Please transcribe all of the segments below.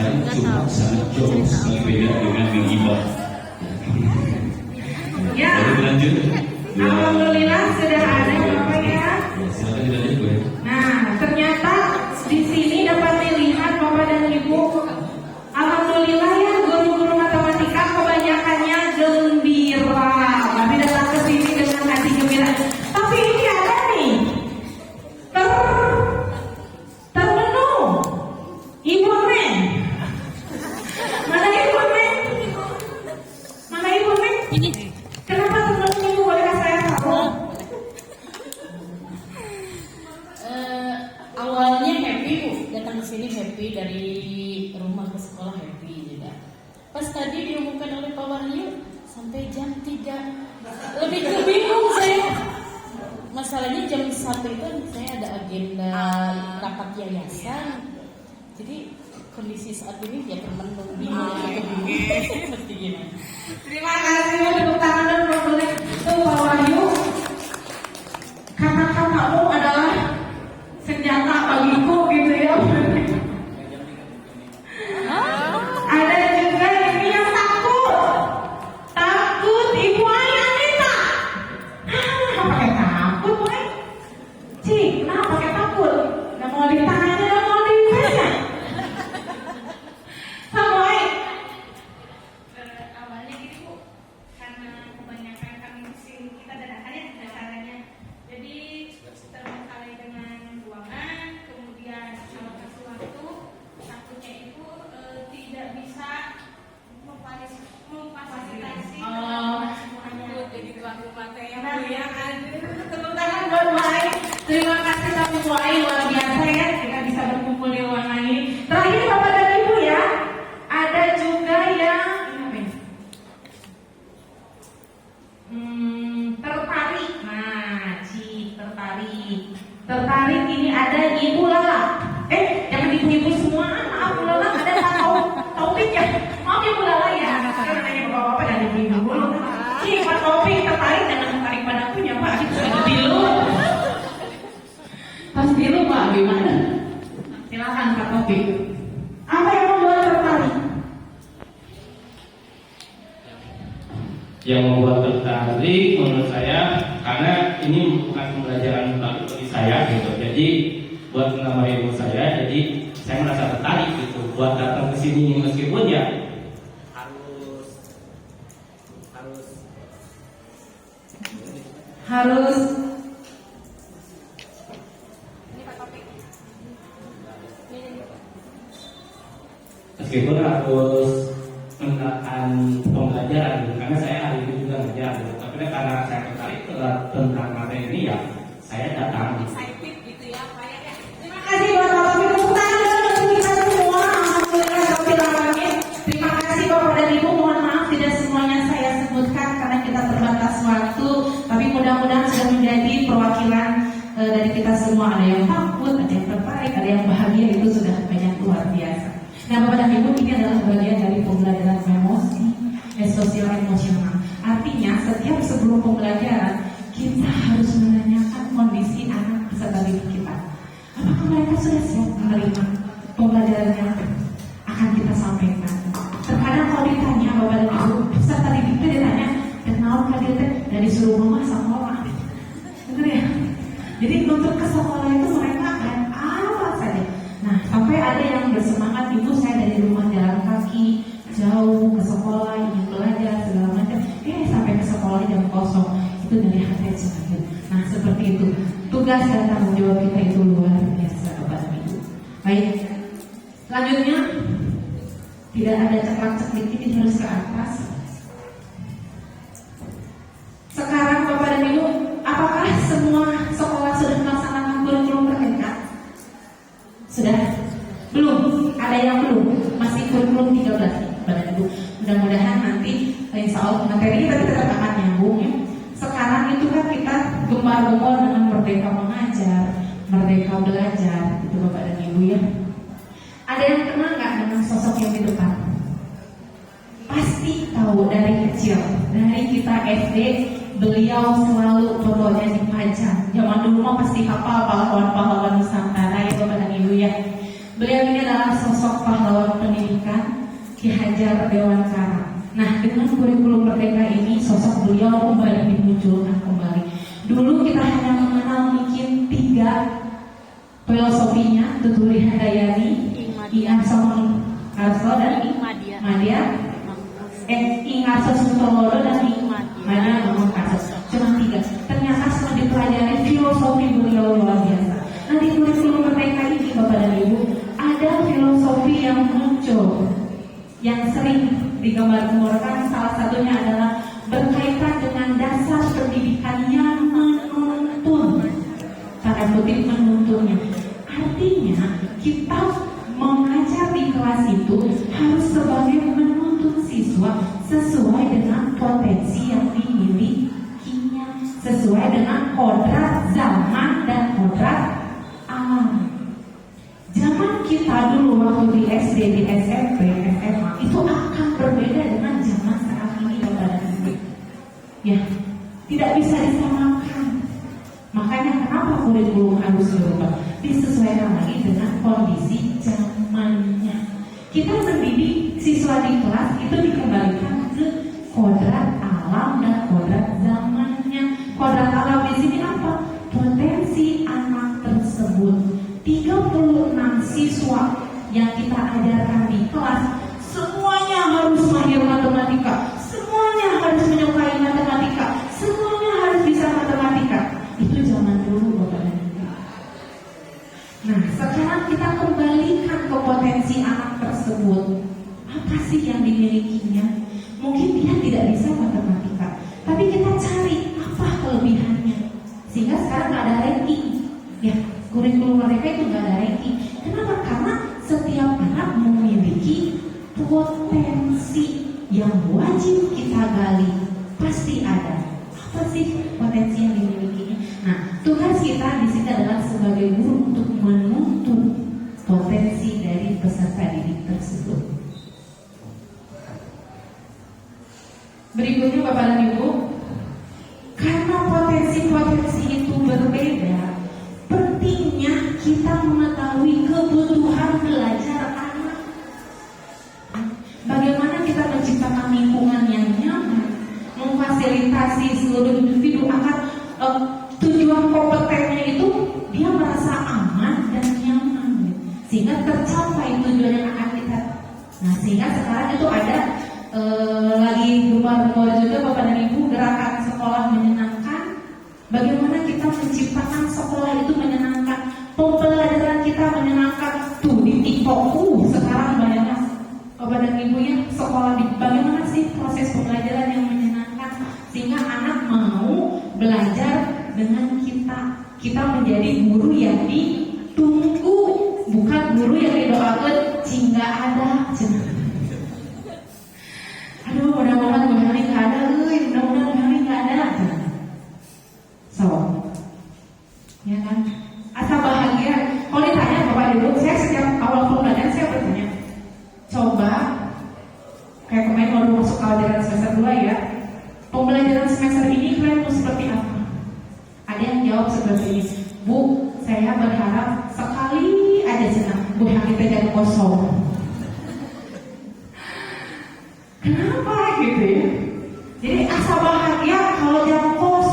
sekarang cuma sangat jauh sekali beda dengan menghibah. Ya, Lalu lanjut. alhamdulillah sudah ada Bapak ya. Ya, silakan dilanjut Bu. Nah, ternyata di sini dapat dilihat Bapak dan Ibu, alhamdulillah ya guru-guru matematika kebanyakannya gembira. Kami datang ke sini dengan hati gembira. Tapi ini ada nih termenung. Ibu Men. Mana Ibu Men? Mana Ibu Men? Ini Kenapa termenung Ibu? Bolehkah saya tahu? awalnya happy Bu, datang ke sini happy, dari rumah ke sekolah happy juga. Pas tadi diumumkan oleh Pak Wahyu sampai jam 3, lebih ke bingung saya. Masalahnya jam 1 itu saya ada agenda rapat yayasan. Jadi kondisi saat ini ya termenung bingung mesti gimana. Terima kasih tepuk tangan dan boleh itu Pak Wahyu. Kata-katamu adalah senjata bagiku gitu ya. Ada juga ini yang takut Ibu Ayanita. Pakai takut, boy. Cik, kenapa pakai takut? Nggak mau ditanya, nggak mau ditanya. Sama Awalnya gitu Bu, karena kebanyakan kami mesin kita dadakan ya acaranya, jadi terbengkalai dengan ruangan, kemudian kalau kasih waktu takutnya Ibu tidak bisa memfasilitasi semuanya. Jadi tuan rumah teh yang mulia kan. tepuk tangan buat Bu Ai. Terima kasih kami Bu Ai, luar biasa ya kita bisa berkumpul di ruangan ini. Terakhir Bapak dan Ibu ya, ada juga yang tertarik. Nah, tertarik ini ada Ibu Lala. Jangan ibu-ibu semua. Maaf Bu Lala, ada topik ya. Maaf Ibu Lala ya. Karena nanya bapak-bapak dan ibu-ibu. Pak Topik tertarik, jangan tertarik padaku ya Pak. Bilu. Pas bilu Pak, gimana? Silakan Pak Topik. Apa yang membuat tertarik? Yang membuat tertarik menurut saya karena ini bukan pembelajaran baru bagi saya gitu. Jadi buat menambah ilmu saya, jadi saya merasa tertarik gitu buat datang ke sini meskipun ya harus meskipun harus menerapkan pembelajaran gitu. Karena saya hari ini juga ngajar gitu. Tapi karena saya tertarik tentang materi ini ya saya datang. Excited gitu ya Pak ya. Terima kasih buat Bapak Ibu. Tepuk tangan untuk kita semua. Alhamdulillah Rabbil Alamin. Terima kasih Bapak dan Ibu. Mohon maaf tidak semuanya saya sebutkan karena kita terbatas waktu. Tapi mudah-mudahan sudah menjadi perwakilan dari kita semua. Ada yang takut, ada yang tertarik, ada yang bahagia. Itu sudah banyak luar biasa. Nah Bapak dan Ibu, ini adalah bagian dari pembelajaran emosi, sosial emosional. Artinya setiap sebelum pembelajaran kita harus menanyakan kondisi anak peserta didik kita. Apakah mereka sudah siap menerima pembelajaran yang akan kita sampaikan? Terkadang kalau ditanya Bapak dan Ibu, peserta didik itu ditanya, kenal hadir dari suruh mama sama orang. Betul ya? Jadi untuk ke sekolah itu mereka akan apa saja. Nah, sampai ada yang bersemangat, Ibu saya dari rumah jalan kaki jauh ke sekolah, ingin belajar segala macam. Sampai ke sekolah jam kosong. Itu dari hati semakin. Nah seperti itu. Tugas dan tanggung jawab kita itu luar biasa Bapak dan Ibu. Baik. Selanjutnya tidak ada ceklak-ceklik, ini harus ke atas. Sekarang Bapak dan Ibu, apakah semua sekolah sudah melaksanakan kurikulum merdeka? Sudah? Belum? Ada yang belum? Masih kurikulum 13 Bapak dan Ibu. Mudah-mudahan nanti insya Allah materi kita tetap akan nyambung ya. Sekarang itu kan kita gembar-gembor dengan merdeka mengajar, merdeka belajar, itu Bapak dan Ibu ya. Ada yang kenal nggak dengan sosok yang di depan? Pasti tahu dari kecil, dari kita SD, beliau selalu fotonya dipajang. Zaman dulu mah pasti hafal pahlawan-pahlawan Nusantara ya Bapak dan Ibu ya. Beliau ini adalah sosok pahlawan pendidikan belajar dewasa. Nah, dengan kurikulum merdeka ini sosok beliau kembali dimunculkan kembali. Dulu kita hanya mengenal mungkin 3 filosofinya, Tuturi Handayani, Ingarso Karso dan Madya, Ingarso Suntolodo dan Madya Ngomong Karso. Cuma 3. Ternyata setelah dipelajari filosofi beliau luar biasa. Nah, di kurikulum merdeka ini Bapak dan Ibu ada filosofi yang muncul, yang sering digambar-gambarkan. Salah satunya adalah berkaitan dengan dasar pendidikan yang menuntun, tanda kutip menuntunnya. Artinya kita mengajar di kelas itu harus sebagai menuntun siswa sesuai dengan potensi yang dimilikinya, sesuai dengan kodrat zaman dan kodrat alam. Zaman kita dulu waktu di SD, di SMP, SMA itu akan berbeda dengan zaman saat ini Bapak dan Ibu. Ya, tidak bisa disamakan. Makanya kenapa kurikulum harus berubah? Disesuaikan lagi dengan kondisi zamannya. Kita mendidik siswa di kelas itu dikembalikan ke kodrat alam dan kodrat zamannya. Kodrat alam di sini apa? Potensi anak tersebut. 36 siswa yang kita ajarkan di kelas semuanya harus mahir matematika, semuanya harus menyukai matematika, semuanya harus bisa matematika. Itu zaman dulu Bapak dan Ibu. Nah, sekarang kita kembalikan ke potensi anak tersebut. Apa sih yang dimilikinya? Mungkin dia tidak bisa matematika, tapi kita cari apa kelebihannya, sehingga sekarang ada ranking. Ya, kurikulum mereka itu nggak ada ranking. Kenapa? Karena setiap anak memiliki potensi yang wajib kita gali. Pasti ada. Apa sih potensi yang dimilikinya? Nah, tugas kita di sini adalah sebagai guru untuk menuntun potensi dari peserta didik tersebut. Berikutnya Bapak dan Ibu, karena potensi-potensi itu berbeda, pentingnya kita mengetahui kebutuhan belajar anak. Bagaimana kita menciptakan lingkungan yang nyaman, memfasilitasi seluruh individu akan tujuan kompetennya itu dia merasa aman dan nyaman, sehingga tercapai tujuan yang akan kita. Nah, sehingga sekarang itu ada lagi rumah-rumah juga Bapak dan Ibu, gerakan sekolah menyenangkan. Bagaimana kita menciptakan sekolah itu menyenangkan, pembelajaran kita menyenangkan. Tuh di TikTok sekarang banyak Bapak dan Ibu ya, sekolah di bagaimana sih proses pembelajaran yang menyenangkan sehingga anak mau belajar dengan kita menjadi guru yang ditunggu, bukan guru yang didoakan jika ada. Aduh, mudah-mudahan Bu Hani nggak ada, mudah-mudahan Bu Hani nggak ada. So, ya kan? Asa bahagia. Kalau ditanya Bapak Ibu, saya setiap awal pembelajaran saya bertanya, coba kayak kemarin baru masuk pelajaran semester 2 ya, pembelajaran semester ini kalian mau seperti apa? Ada yang jawab seperti ini, Bu, saya berharap sekali aja senang Bu Hani jam kosong. Kenapa gitu ya? Jadi asa bahagia kalau jam kos.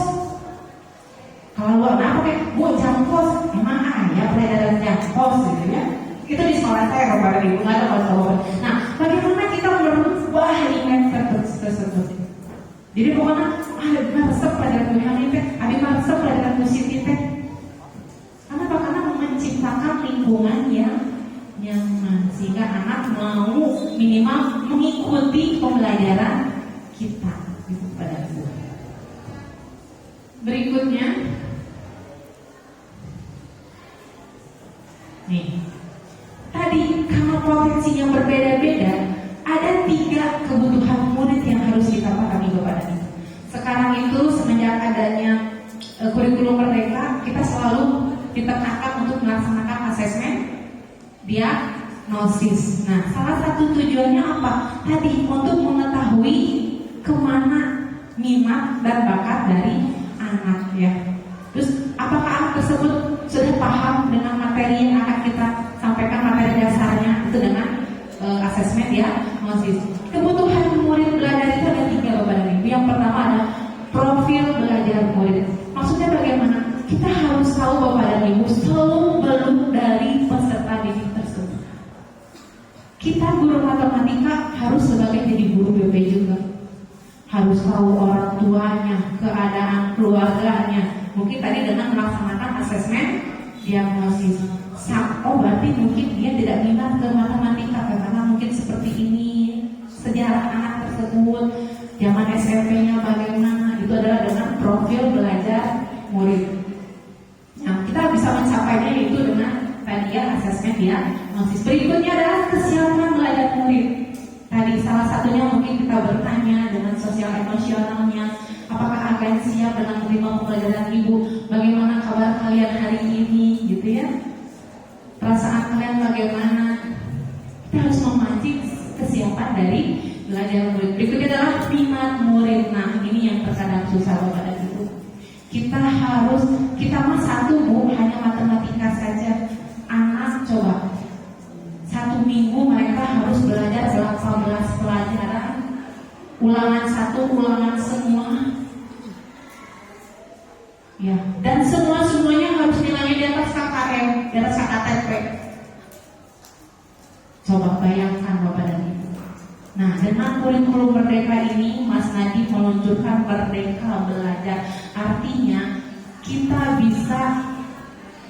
Kalau apa kayak Bu jam kos, emang ya pelajaran jam kos gitu ya? Itu di sekolah saya Bapak dan Ibu, nggak ada masalah. Nah, bagaimana kita merubah image tersebut? Jadi pokoknya resep pelajaran Bu Hani teh, resep pelajaran Bu Siti teh. Karena menciptakan lingkungan yang nyaman sehingga anak mau minimal mengikuti pembelajaran kita gitu pada Bu. Berikutnya nih, tadi karena potensinya berbeda-beda, ada 3 kebutuhan murid yang harus kita pahami Bapak dan Ibu. Sekarang itu semenjak adanya kurikulum merdeka, kita selalu ditekankan untuk melaksanakan asesmen diagnosis. Nah, salah satu tujuannya apa? Tadi untuk mengetahui kemana minat dan bakat dari anak ya. Terus apakah anak tersebut sudah paham dengan materi yang akan kita sampaikan, materi dasarnya itu dengan asesmen diagnosis. harus tahu Bapak dan Ibu, seluk-beluk dari peserta didik tersebut. Kita guru matematika harus sebagai jadi guru BP juga. Harus tahu orang tuanya, keadaan keluarganya. Mungkin tadi dengan melaksanakan asesmen diagnosis. Oh berarti mungkin dia tidak minat ke matematika karena mungkin seperti ini sejarah anak tersebut, zaman SMP-nya bagaimana. Itu adalah dengan profil belajar murid. Nah, kita bisa mencapainya itu dengan tadi ya asesmen diagnosis. Berikutnya adalah kesiapan belajar murid. Tadi salah satunya mungkin kita bertanya dengan sosial emosionalnya, apakah akan siap dengan menerima pembelajaran ibu? Bagaimana kabar kalian hari ini, gitu ya? Perasaan kalian bagaimana? Kita harus memancing kesiapan dari belajar murid. Berikutnya adalah minat murid. Nah, ini yang terkadang susah Bapak dan Ibu. Kita mah satu Bu, hanya matematika saja. Anak coba 1 minggu mereka harus belajar 18 pelajaran, ulangan 1, ulangan semua. Ya, dan semuanya harus nilainya di atas KKM, di atas KKTP. Coba bayangkan Bapak dan Ibu. Nah, dengan kurikulum merdeka ini, Mas Nadi meluncurkan Merdeka Belajar. Artinya, kita bisa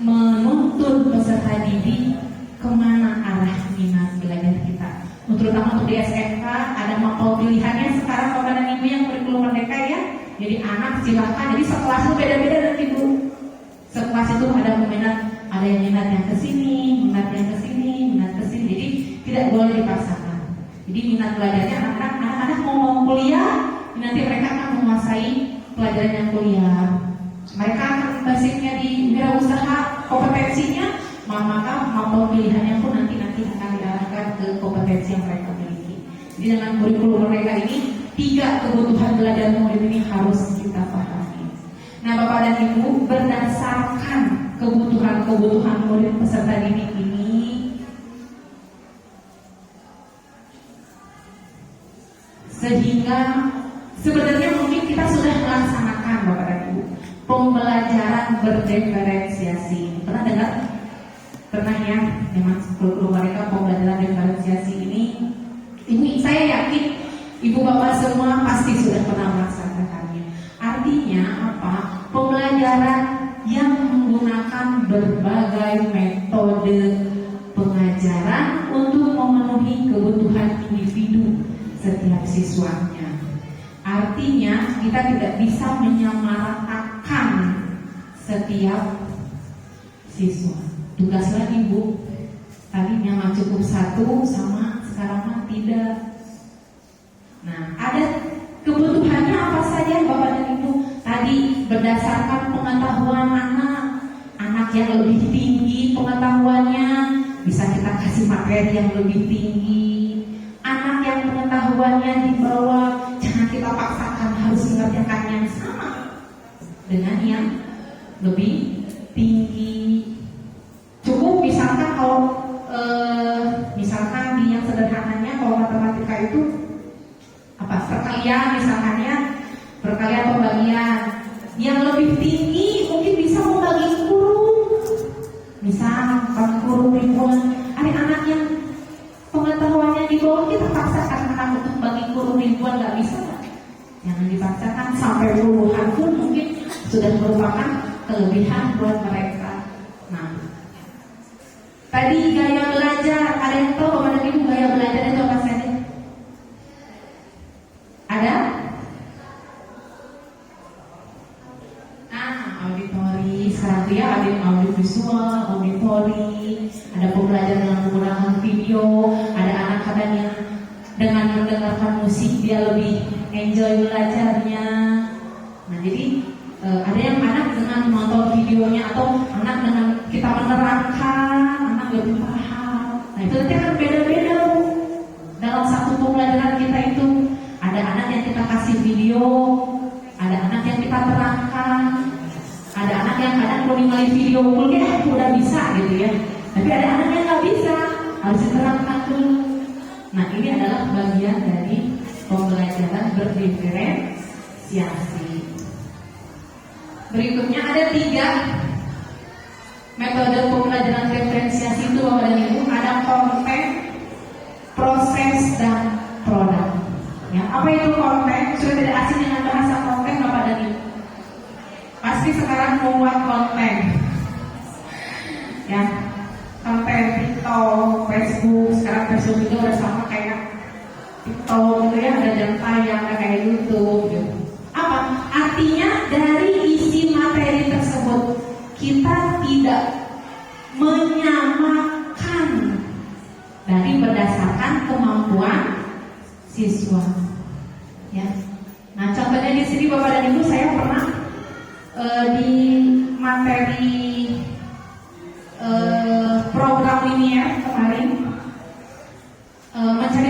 menuntun peserta didik kemana arah minat belajar kita. Terutama untuk di SMK, ada mapel pilihannya sekarang Bapak dan Ibu yang kurikulum merdeka ya. Jadi anak silakan, jadi sekelas itu beda-beda nanti Bu. Sekelas itu ada minat, ada yang minat yang kesini, minat yang kesini, minat kesini. Jadi tidak boleh dipaksakan. Jadi minat belajarnya anak-anak mau kuliah, nanti mereka akan menguasai pelajaran yang kuliah. Mereka akan basicnya di wirausaha, kompetensinya, maka mapel pilihannya pun nanti akan diarahkan ke kompetensi yang mereka miliki. Jadi dengan kurikulum mereka ini, 3 kebutuhan belajar murid ini harus kita pahami. Nah Bapak dan Ibu, berdasarkan kebutuhan murid peserta didik ini, sehingga sebenarnya mungkin kita sudah melaksanakan Bapak dan Ibu pembelajaran berdiferensiasi. Pernah dengar? Pernah ya? Memang kurikulum mereka pembelajaran diferensiasi ini saya yakin Ibu Bapak semua pasti sudah pernah melaksanakannya. Artinya apa? Pembelajaran yang menggunakan berbagai metode pengajaran untuk memenuhi kebutuhan individu setiap siswanya. Artinya kita tidak bisa menyamaratakan setiap siswa. Tugas lagi Bu, tadinya mah cukup 1 sama sekarang mah tidak. Nah, ada kebutuhannya apa saja Bapak dan Ibu? Tadi berdasarkan pengetahuan anak yang lebih tinggi pengetahuannya, bisa kita kasih materi yang lebih tinggi. Anak yang pengetahuannya di bawah, jangan kita paksakan harus mengerjakan yang sama dengan yang lebih tinggi. Cukup misalkan kalau misalkan di yang sederhananya kalau matematika itu perkalian misalkannya, perkalian pembagian. Yang lebih tinggi mungkin bisa membagi kurung. Misal bagi kurung ribuan. Anak-anak yang pengetahuannya di bawah kita paksakan anak untuk bagi kurung ribuan nggak bisa. Jangan dipaksakan, sampai puluhan pun mungkin sudah merupakan kelebihan buat mereka. Nah, tadi gaya belajar, ada yang tahu Bapak dan Ibu gaya belajar itu apa saja? Ada? Auditori, sekarang ya ada yang audiovisual, auditori, ada pembelajaran yang menggunakan video, ada anak-anak yang dengan mendengarkan musik dia lebih enjoy belajarnya. Nah jadi ada yang anak dengan menonton videonya atau anak dengan kita menerangkan, anak lebih paham. Nah itu nanti akan beda-beda Bu. Dalam satu pembelajaran kita itu ada anak yang kita kasih video, ada anak yang kita terangkan, ada anak yang kadang kalau ningali video mungkin udah bisa gitu ya. Tapi ada anak yang nggak bisa, harus diterangkan dulu. Nah ini adalah bagian dari pembelajaran berdiferensiasi. Berikutnya ada 3 metode pembelajaran diferensiasi itu Bapak dan Ibu ada konten, proses, dan produk. Ya, apa itu konten? Sudah tidak asing dengan bahasa konten Bapak dan Ibu. Pasti sekarang membuat konten. Ya, konten TikTok, Facebook, sekarang Facebook juga udah sama kayak TikTok gitu ya, ada jam tayang, ada kayak YouTube gitu. Apa? Artinya dari isi materi tersebut kita tidak menyamakan dari berdasarkan kemampuan siswa. Ya. Nah, contohnya di sini Bapak dan Ibu, saya pernah di materi program linear kemarin mencari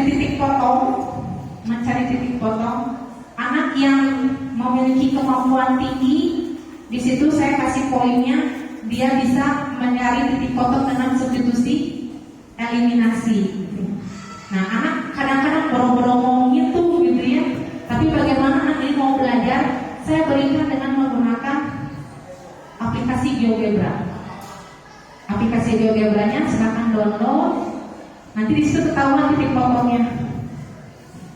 titik potong anak yang memiliki kemampuan tinggi. Di situ saya kasih poinnya, dia bisa mencari titik potong dengan substitusi eliminasi. Nah, anak kadang-kadang boro-boro mau ngitung gitu ya, tapi bagaimana anak ini mau belajar? Saya berikan dengan menggunakan aplikasi GeoGebra. Aplikasi GeoGebra-nya silakan download. Nanti di situ ketahuan titik potongnya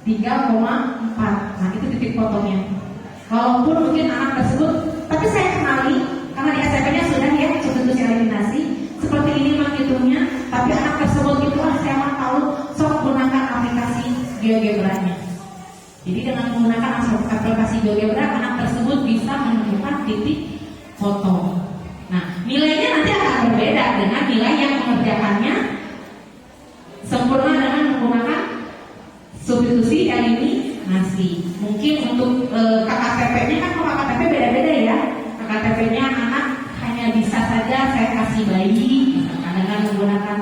3,4. Nah, itu titik potongnya. Walaupun mungkin anak tersebut, tapi saya kenali karena di SMP-nya sudah ya substitusi eliminasi. Seperti ini menghitungnya, tapi anak tersebut itu saya mau tahu sok gunakan aplikasi GeoGebra-nya. Jadi dengan menggunakan aplikasi GeoGebra, anak tersebut bisa menemukan titik potong. Nah, nilainya nanti akan berbeda dengan nilai yang mengerjakannya sempurna dengan menggunakan substitusi eliminasi. Mungkin untuk KKTP-nya kan kalau KKTP beda-beda ya. KKTP-nya anak hanya bisa saja saya kasih bayi, misalkan dengan menggunakan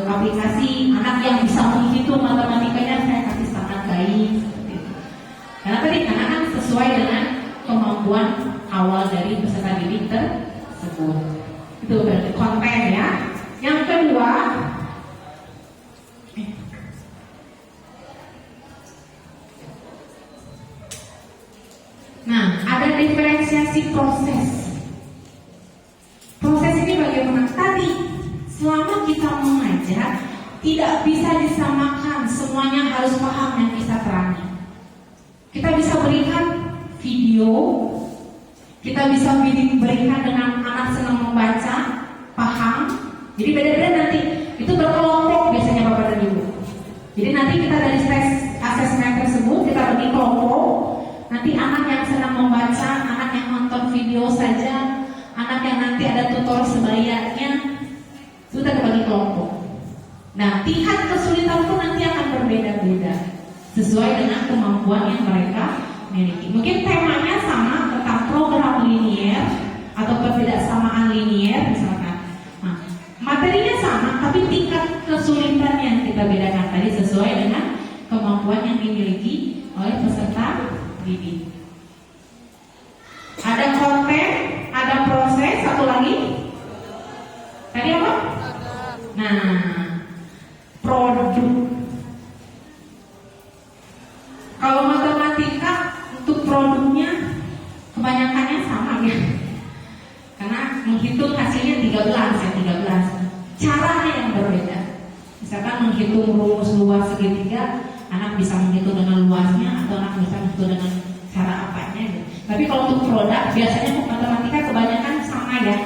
aplikasi. Anak yang bisa menghitung matematikanya saya kasih sangat bayi. Karena tadi karena kan sesuai dengan kemampuan awal dari peserta didik tersebut. Itu berarti konten ya. Yang kedua, nah, ada diferensiasi proses. Proses ini bagaimana? Tadi, selama kita mengajar, tidak bisa disamakan, semuanya harus paham yang kita terangi. Kita bisa berikan video, kita bisa berikan dengan anak senang membaca, paham. Jadi beda-beda nanti, itu berkelompok biasanya Bapak dan Ibu. Jadi nanti kita dari tes asesmen tersebut, kita bagi kelompok. Nanti anak yang senang membaca, anak yang nonton video saja, anak yang nanti ada tutor sebayanya, itu kita bagi kelompok. Nah, tingkat kesulitan pun nanti akan berbeda-beda sesuai dengan kemampuan yang mereka miliki. Mungkin temanya sama tentang program linear atau perbedaan linear misalkan. Nah, materinya sama, tapi tingkat kesulitan yang kita bedakan tadi sesuai dengan kemampuan yang dimiliki oleh peserta didik. Ada konten, ada proses, satu lagi. Tadi apa? Nah, produk. Kalau matematika untuk produknya kebanyakannya sama ya. Karena menghitung hasilnya 13 ya, 13. Caranya yang berbeda. Misalkan menghitung rumus luas segitiga, anak bisa menghitung dengan luasnya atau anak bisa menghitung dengan cara apanya gitu. Tapi kalau untuk produk biasanya matematika kebanyakan sama ya.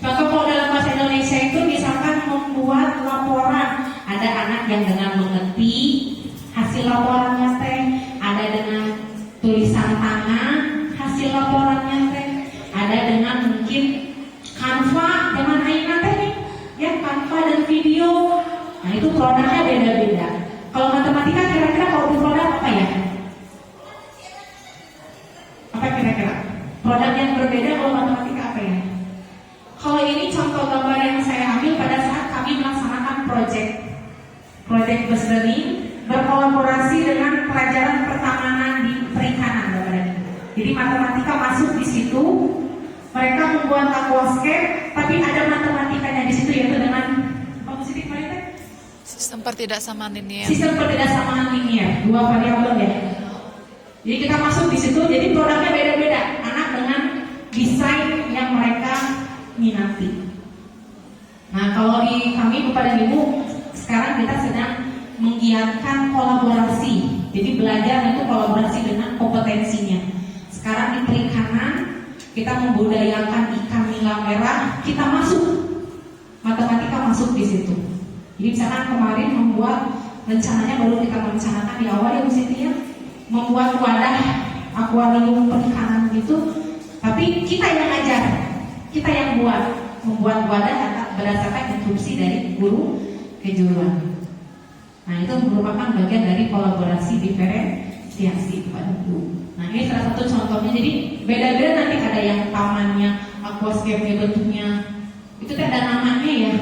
Contoh kalau dalam bahasa Indonesia itu misalkan membuat laporan, ada anak yang dengan mengetik hasil laporannya teh, ada dengan tulisan tangan hasil laporannya teh, ada dengan mungkin Canva dengan Aina teh nih, ya Canva dan video. Nah itu produknya beda-beda. Kalau matematika kira-kira kalau di produk apa ya? Apa kira-kira? Produk yang berbeda kalau matematika apa ya? Kalau ini contoh gambar yang saya ambil pada saat kami melaksanakan project bus learning berkolaborasi dengan pelajaran pertamanan di perikanan, Bapak dan Ibu. Jadi matematika masuk di situ. Mereka membuat aquascape, tapi ada matematikanya di situ yaitu dengan apa positif kemarin? Sistem pertidaksamaan linear. Sistem pertidaksamaan linear, 2 variabel ya. Jadi kita masuk di situ, jadi produknya beda-beda. Anak dengan desain yang mereka minati. kalau di kami Bapak dan Ibu, sekarang kita sedang menggiatkan kolaborasi. Jadi belajar itu kolaborasi dengan kompetensinya. Sekarang di perikanan kita membudayakan ikan nila merah, kita masuk matematika masuk di situ. Jadi misalkan kemarin membuat rencananya baru kita merencanakan di awal ya Bu Siti ya, membuat wadah akuarium perikanan gitu, tapi kita yang ajar, kita yang membuat wadah berdasarkan instruksi dari guru kejuruan. Nah itu merupakan bagian dari kolaborasi diferensiasi Pak Ibu. Nah ini salah satu contohnya. Jadi beda-beda, nanti ada yang tamannya, aquascape bentuknya itu kan ada namanya ya.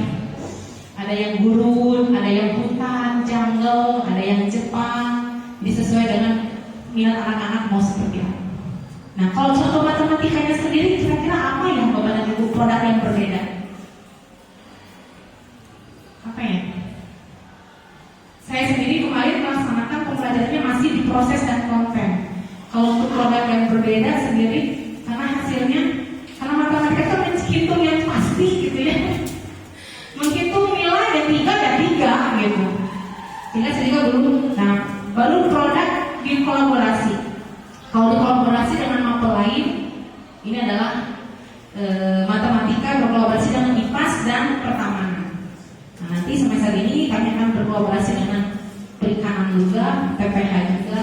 Ada yang gurun, ada yang hutan, jungle, ada yang Jepang. Jadi sesuai dengan minat anak-anak mau seperti apa. Nah kalau contoh matematikanya sendiri kira-kira apa yang Bapak dan Ibu produk yang berbeda? Apa ya? Saya sendiri kemarin melaksanakan pembelajarannya masih di proses dan konten. Kalau untuk produk yang berbeda sendiri, karena hasilnya, karena matematika itu menghitung yang pasti gitu ya, menghitung nilai dan tiga gitu. Sehingga saya juga belum. Nah, baru produk di kolaborasi. Kalau di kolaborasi dengan mapel lain, ini adalah matematika berkolaborasi dengan IPAS dan pertamanan. Nah, nanti semester ini kami akan berkolaborasi dengan perikanan juga, PPH juga.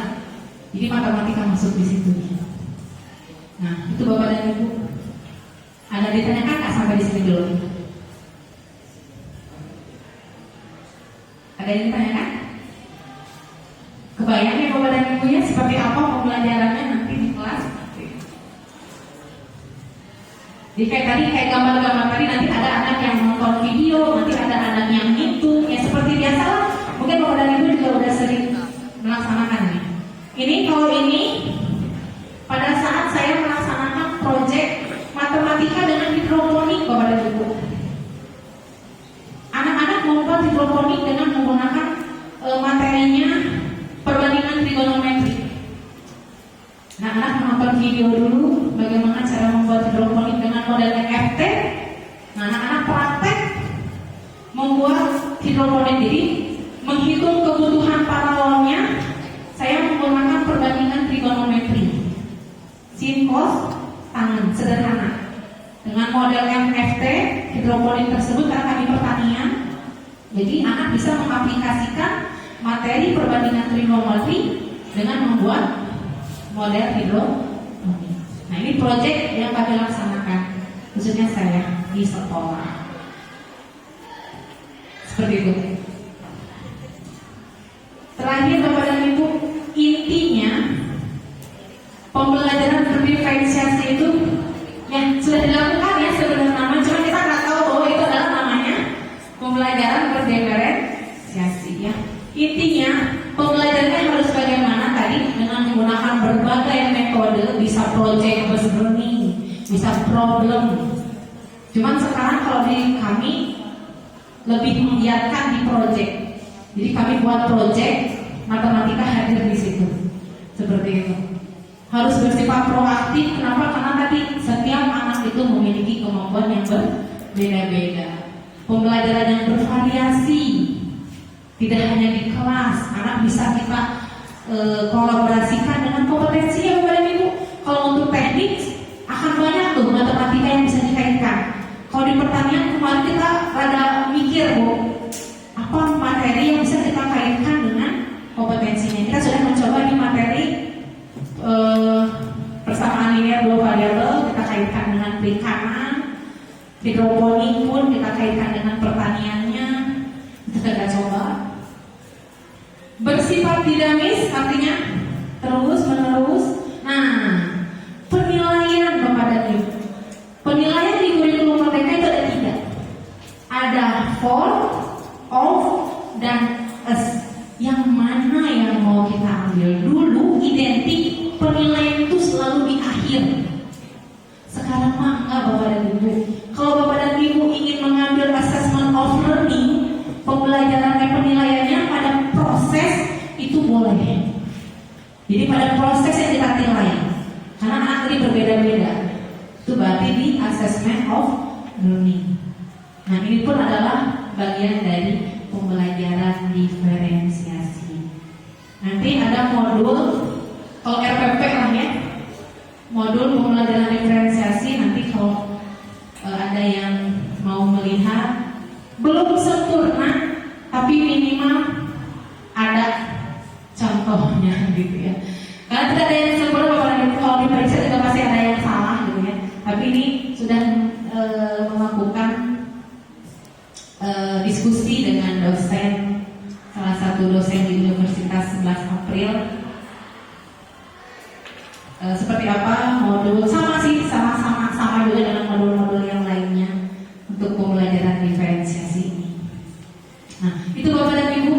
Jadi matematika masuk di situ. Nah, itu Bapak dan Ibu. Ada ditanyakan nggak sampai di sini dulu? Ada yang ditanyakan? Kebayang ya Bapak dan Ibu ya seperti apa pembelajarannya nanti di kelas? Jadi kayak gambar-gambar tadi, nanti ada anak yang nonton video, nanti ada anak yang ngitung, ya seperti biasa lah. Mungkin Bapak dan Ibu juga udah sering melaksanakannya. Ini kalau ini pada saat saya melaksanakan proyek matematika dengan hidroponik Bapak dan Ibu. Anak-anak membuat hidroponik dengan menggunakan materinya perbandingan trigonometri. Nah, anak menonton video dulu bagaimana cara membuat hidroponik dengan model EFT. Nah, anak-anak praktek membuat hidroponik, jadi menghitung kebutuhan paralelnya. Saya menggunakan perbandingan trigonometri, sin, cos, tangen, sederhana. Dengan model EFT hidroponik tersebut karena kami pertanian, jadi anak bisa mengaplikasikan materi perbandingan trigonometri dengan membuat model hidroponik. Nah ini proyek yang kami laksanakan, khususnya saya di sekolah. Seperti itu. Terakhir Bapak dan Ibu, intinya pembelajaran berdiferensiasi itu yang sudah dilakukan ya sebenarnya nama, cuma kita nggak tahu bahwa itu adalah namanya pembelajaran berdiferensiasi ya. Intinya pembelajarannya harus bagaimana tadi, dengan menggunakan berbagai metode, bisa project based learning, bisa problem. Cuman sekarang kalau di kami lebih menggiatkan di project. Jadi kami buat project matematika hadir di situ. Seperti itu. Harus bersifat proaktif. Kenapa? Karena tadi setiap anak itu memiliki kemampuan yang berbeda-beda. Pembelajaran yang bervariasi. Tidak hanya di kelas, anak bisa kita kolaborasikan dengan kompetensi ya Bapak dan Ibu. Kalau untuk teknik akan banyak tuh matematika yang bisa dikaitkan. Kalau di pertanian kemarin kita rada mikir Bu, apa materi yang bisa kita kaitkan dengan kompetensinya. Kita sudah mencoba di materi persamaan linear dua variabel, kita kaitkan dengan perikanan, hidroponik pun kita kaitkan dengan pertaniannya. Itu kita coba. Bersifat dinamis artinya terus menerus. Nah, penilaian Bapak dan Ibu. Penilaian di kurikulum Merdeka itu ada 3. Ada for, of, dan as. Yang mana yang mau kita ambil dulu? Identik penilaian itu selalu di akhir. Sekarang mah enggak Bapak dan Ibu. Kalau Bapak dan Ibu ingin mengambil assessment of learning, pembelajaran dan penilaiannya pada proses itu boleh. Jadi pada proses yang kita nilai, karena anak ini berbeda-beda. Itu berarti di assessment of learning. Nah, ini pun adalah bagian dari pembelajaran diferensiasi. Nanti ada modul, kalau RPP lah ya, modul pembelajaran diferensiasi. Nanti kalau ada yang mau melihat, belum sempurna, tapi minimal ada contohnya gitu ya. Karena tidak ada yang sempurna, Bapak Ibu, kalau diperiksa juga pasti ada yang salah gitu ya. Tapi ini sudah melakukan diskusi dengan dosen, salah satu dosen di Universitas 11 April. Seperti apa modul, sama sih, sama juga dengan modul-modul yang lainnya untuk pembelajaran diferensiasi ini. Nah, itu Bapak